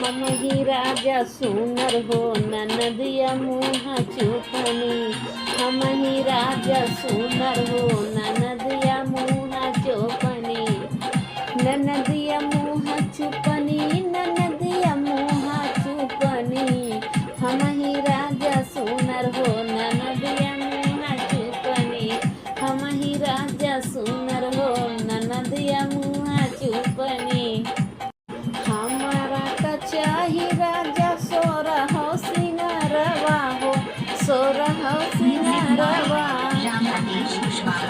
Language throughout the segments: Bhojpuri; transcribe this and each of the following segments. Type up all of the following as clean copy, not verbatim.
हम ही राजा सुनर हो ननदिया मुँह चुपनी। हम ही राजा सुनर हो ननदिया मुँह चुपनी। ननदिया मुँह चुपनी, ननदिया मुँह चुपनी। हम ही राजा सुनर हो ननदिया मुँह चुपनी। हम ही राजा सुनर हो ननदिया मुँह चुपनी। हमारा चाही राजा सोरहो सिंगारवा हो, सोरहो सिंगारवा।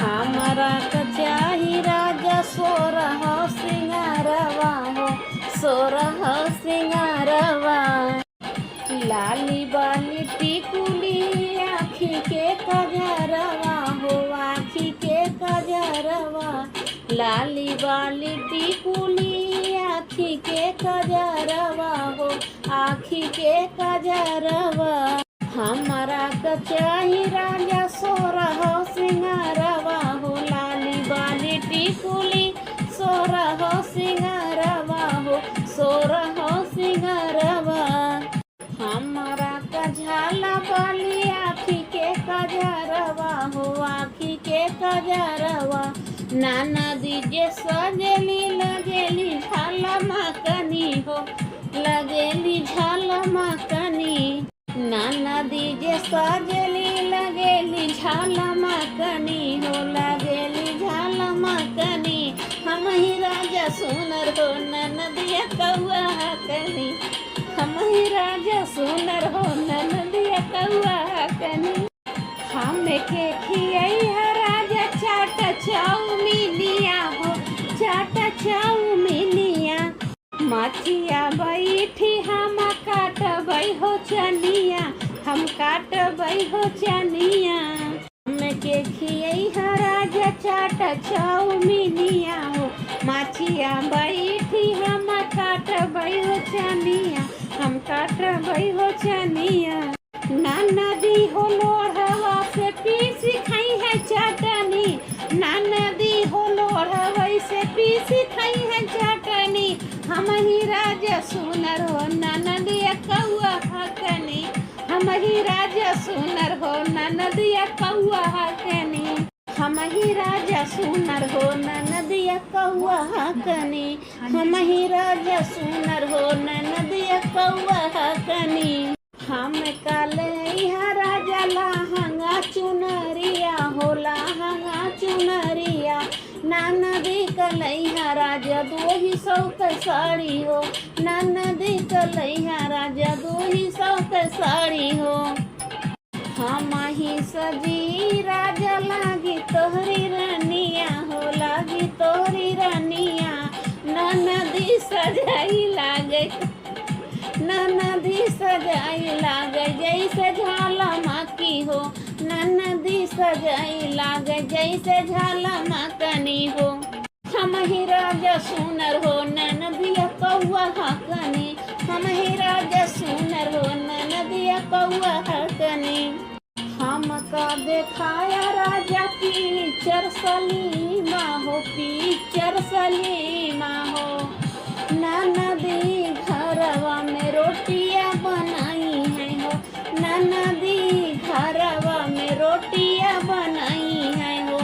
हमारा चाही राजा सोरहो सिंगारवा हो, सोरहो सिंगारवा। लाली बाली टिकुली आँखी के कजरवा हो, आँखी के कजरवा। लाली बाली टिकुली आँखी के कजरवा हो, आँखी के कजरवा। हमारा चाही राजा सोरहो सिंगारवा हो, लाली बाली टिकुली सोरहो सिंगारवा हो, सोरहो सिंगारवा। हमारा झाला बाली आँखी के कजरवा हो, आँखी के कजरवा। नाना दीजे सजेली लगेली झाला माकनी हो, लगेली झाला माकनी। नाना दीजे सजेली लगेली झाला माकनी हो, लगेली झाला माकनी। हम ही राजा सुनर हो ननदिया कौआ कनी। हम ही राजा सुनर हो ननदिया कौआ कनी। हम के खिया राजा चाट चाउमीनिया हो, चाट चाउमीनिया। मछिया बैठी हम काटबै हो चनिया, हम काटबै हो चनिया। हम के खिया राजा चाट चाउमीनिया हो, मछिया बैठी हम काटबै हो चनिया, हम काटबै हो चनिया। नाना दी हो लोढ़वा से पीसी खाई है चटनी, नाना दी हो लोढ़वा से पीसी खाई है चटनी। हम ही राजा सुनर हो ननदिया कौआ हकनी। हम ही राजा सुनर हो ननदिया कौआ हकनी। हम ही राजा सुनर हो ननदिया कौआ हकनी। हम ही राजा सुनर हो ननदिया कौआ हकनी। हम काले राजा लहंगा चुनरिया हो, लहंगा चुनरिया। नाना दी कलैया राजा 200 के साड़ी हो, नाना दी कलैया राजा 200 के साड़ी हो। हम ही सजी राजा लागी तोहरी रानिया हो, लागी तोहरी रानिया। नाना दी सजाई लागे, नाना दी सजाई लागे जैसे झाला माकी हो, नाना दी सजाई लागे जैसे झाला माकनी हो। हम ही राजा सुनर हो ननदिया कौआ हकनी। हम ही राजा सुनर हो ननदिया कौआ हकनी। हमका देखाया राजा पिक्चर सलीमा हो, पिक्चर सलीमा हो। नाना दी घरवा में रोटियां बनाई है हो, नाना दी घरवा में रोटियां बनाई है हो।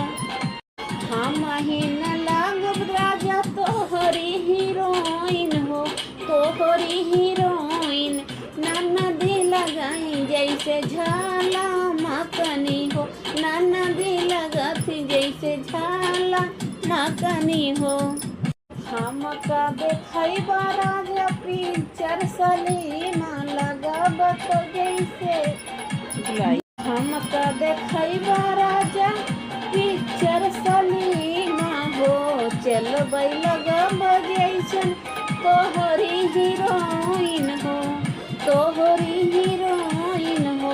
हम ही न लागब राजा तोहरी हीरोइन हो, तोहरी हीरोइन। नाना दी लगाई जैसे झाला माकनी हो, नाना दी लगती जैसे झाला माकनी हो। हमका देखैबा राजा पिक्चर सलीमा लगब तो जैसे। हमका देखैबा राजा पिक्चर सलीमा हो, चलबै लगब जैसन तोहरी हीरोइन हो, तोहरी हीरोइन हो।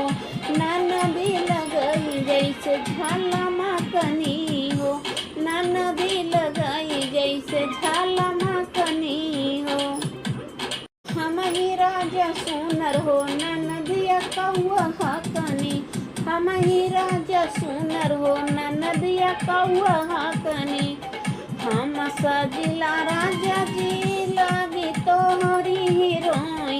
नाना दी लगई जैसे झाला माकनी हो, नाना दी लगाई जैसे झाला माकनी हो। हम ही राजा सुनर हो ननदिया कौआ हकनी। हम ही राजा सुनर हो ननदिया कौआ हकनी। हम सजिला राजा जी लागी तोहरी हीरोइन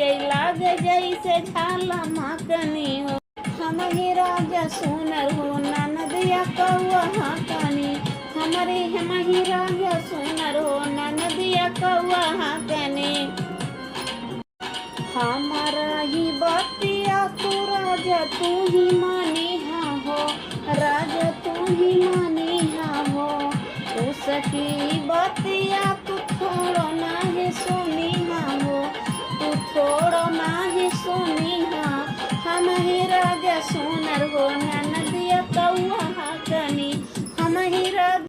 जय लागे जैसे झाला माकनी हो। हम ही राजा सुनर हो ननदिया कौआ हाकनी, हमारे हम ही राजा सुनर हो ननदिया कौआ हाकनी। हमारा ही बतिया तू राजा तू ही मानी हाँ हो, राजा तू ही मानी हाँ हो। उसकी बतिया